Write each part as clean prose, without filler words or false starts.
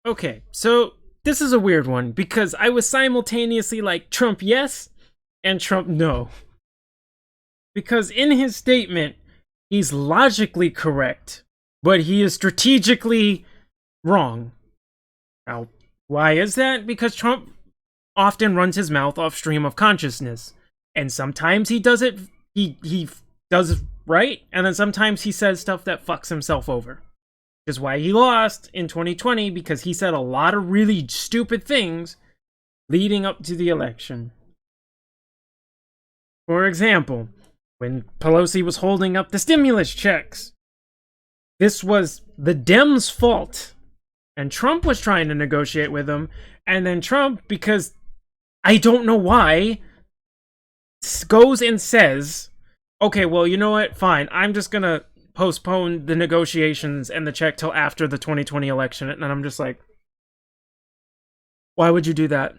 Okay, so this is a weird one because I was simultaneously like Trump yes and Trump no. Because in his statement, he's logically correct, but he is strategically wrong. Now, why is that? Because Trump often runs his mouth off stream of consciousness. And sometimes he does it he does it right, and then sometimes he says stuff that fucks himself over. Which is why he lost in 2020, because he said a lot of really stupid things leading up to the election. For example, when Pelosi was holding up the stimulus checks, this was the Dems' fault. And Trump was trying to negotiate with them. And then Trump, because I don't know why, goes and says, okay, well, you know what? Fine. I'm just going to postpone the negotiations and the check till after the 2020 election. And I'm just like, why would you do that?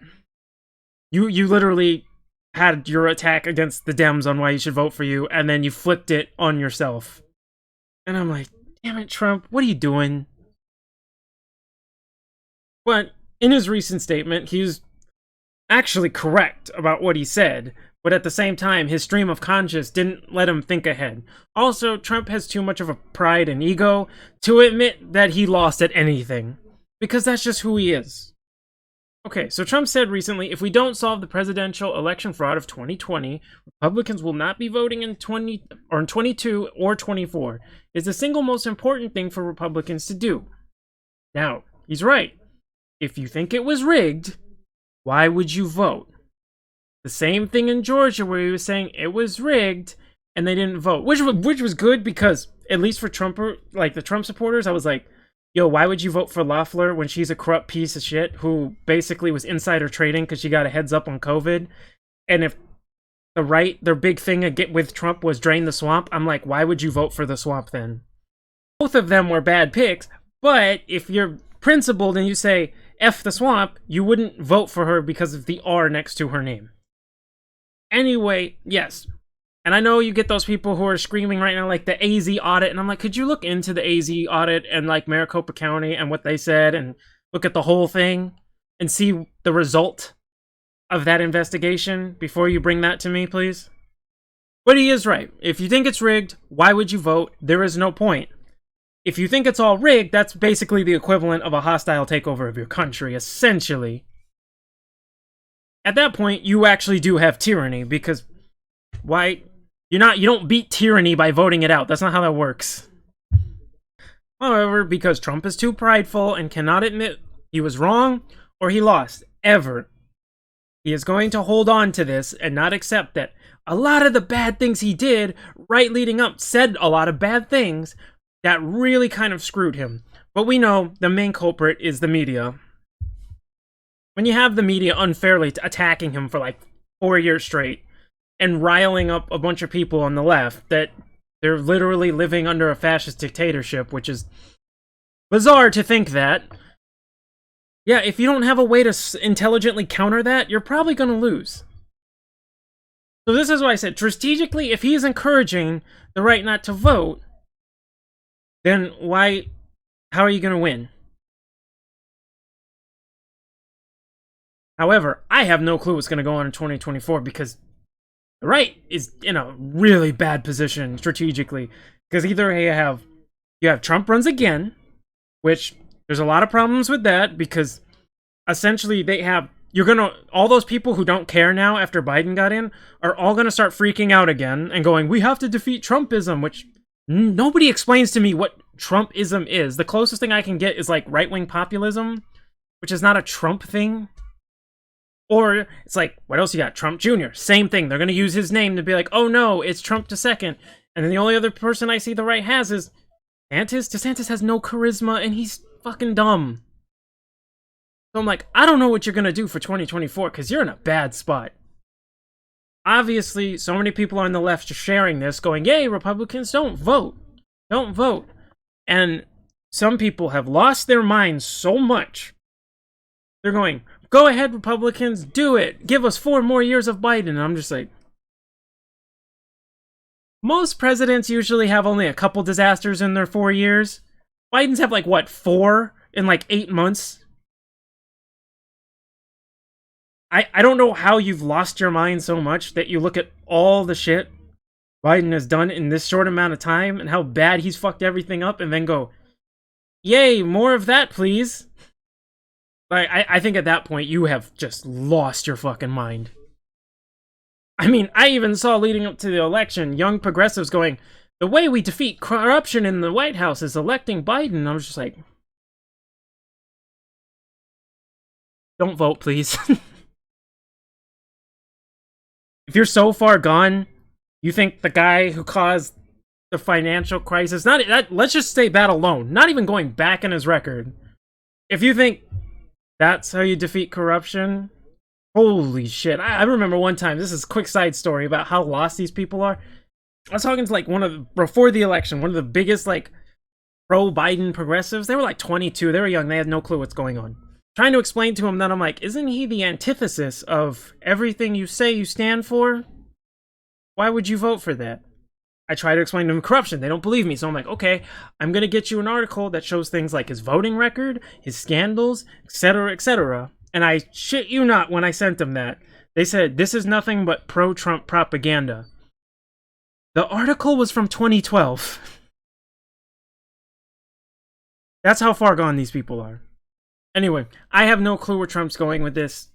You literally had your attack against the Dems on why you should vote for you, and then you flipped it on yourself. And I'm like, damn it, Trump, what are you doing? But in his recent statement, he was actually correct about what he said, but at the same time, his stream of conscience didn't let him think ahead. Also, Trump has too much of a pride and ego to admit that he lost at anything, because that's just who he is. Okay, so Trump said recently, if we don't solve the presidential election fraud of 2020, Republicans will not be voting in 22 or 24. It's the single most important thing for Republicans to do. Now, he's right. If you think it was rigged, why would you vote? The same thing in Georgia, where he was saying it was rigged and they didn't vote, which was good, because at least for Trump, like the Trump supporters, I was like, yo, why would you vote for Loeffler when she's a corrupt piece of shit who basically was insider trading because she got a heads up on COVID? And if the right, their big thing with Trump was drain the swamp, I'm like, why would you vote for the swamp then? Both of them were bad picks, but if you're principled and you say F the swamp, you wouldn't vote for her because of the R next to her name. Anyway, yes. And I know you get those people who are screaming right now, like the AZ audit. And I'm like, could you look into the AZ audit and like Maricopa County and what they said and look at the whole thing and see the result of that investigation before you bring that to me, please? But he is right. If you think it's rigged, why would you vote? There is no point. If you think it's all rigged, that's basically the equivalent of a hostile takeover of your country, essentially. At that point, you actually do have tyranny, because why? You don't beat tyranny by voting it out. That's not how that works. However, because Trump is too prideful and cannot admit he was wrong or he lost, ever, he is going to hold on to this and not accept that a lot of the bad things he did right leading up said a lot of bad things that really kind of screwed him. But we know the main culprit is the media. When you have the media unfairly attacking him for like 4 years straight, and riling up a bunch of people on the left that they're literally living under a fascist dictatorship, which is bizarre to think that. Yeah, if you don't have a way to intelligently counter that, you're probably going to lose. So this is why I said, strategically, if he's encouraging the right not to vote, then how are you going to win? However, I have no clue what's going to go on in 2024, because the right is in a really bad position strategically, because either you have Trump runs again, which there's a lot of problems with that, because essentially all those people who don't care now after Biden got in are all going to start freaking out again and going, we have to defeat Trumpism, which nobody explains to me what Trumpism is. The closest thing I can get is like right-wing populism, which is not a Trump thing. Or it's like, what else you got? Trump Jr. Same thing. They're going to use his name to be like, oh no, it's Trump to second. And then the only other person I see the right has is DeSantis. DeSantis has no charisma and he's fucking dumb. So I'm like, I don't know what you're going to do for 2024, because you're in a bad spot. Obviously, so many people on the left are sharing this, going, yay, Republicans, don't vote. Don't vote. And some people have lost their minds so much. They're going, go ahead, Republicans, do it. Give us 4 more years of Biden. And I'm just like, most presidents usually have only a couple disasters in their 4 years. Biden's have like, what, 4 in like 8 months? I don't know how you've lost your mind so much that you look at all the shit Biden has done in this short amount of time and how bad he's fucked everything up and then go, yay, more of that, please. Like, I think at that point you have just lost your fucking mind. I mean, I even saw leading up to the election, young progressives going, the way we defeat corruption in the White House is electing Biden. And I was just like, don't vote, please. If you're so far gone, you think the guy who caused the financial crisis, not that, let's just say that alone, not even going back in his record. If you think that's how you defeat corruption, holy shit. I remember one time, this is a quick side story about how lost these people are. I was talking to like before the election, one of the biggest like pro-Biden progressives. They were like 22, they were young, they had no clue what's going on. Trying to explain to him that I'm like, isn't he the antithesis of everything you say you stand for? Why would you vote for that? I try to explain to them corruption. They don't believe me. So I'm like, okay, I'm going to get you an article that shows things like his voting record, his scandals, etc., etc. And I shit you not, when I sent them that, they said, this is nothing but pro-Trump propaganda. The article was from 2012. That's how far gone these people are. Anyway, I have no clue where Trump's going with this.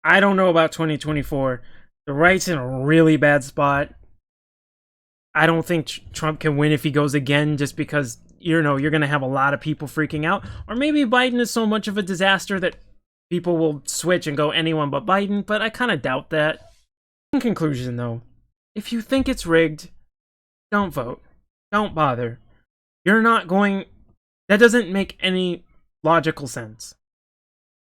I don't know about 2024. The right's in a really bad spot. I don't think Trump can win if he goes again, just because, you know, you're going to have a lot of people freaking out. Or maybe Biden is so much of a disaster that people will switch and go anyone but Biden, but I kind of doubt that. In conclusion, though, if you think it's rigged, don't vote. Don't bother. You're not going... That doesn't make any logical sense.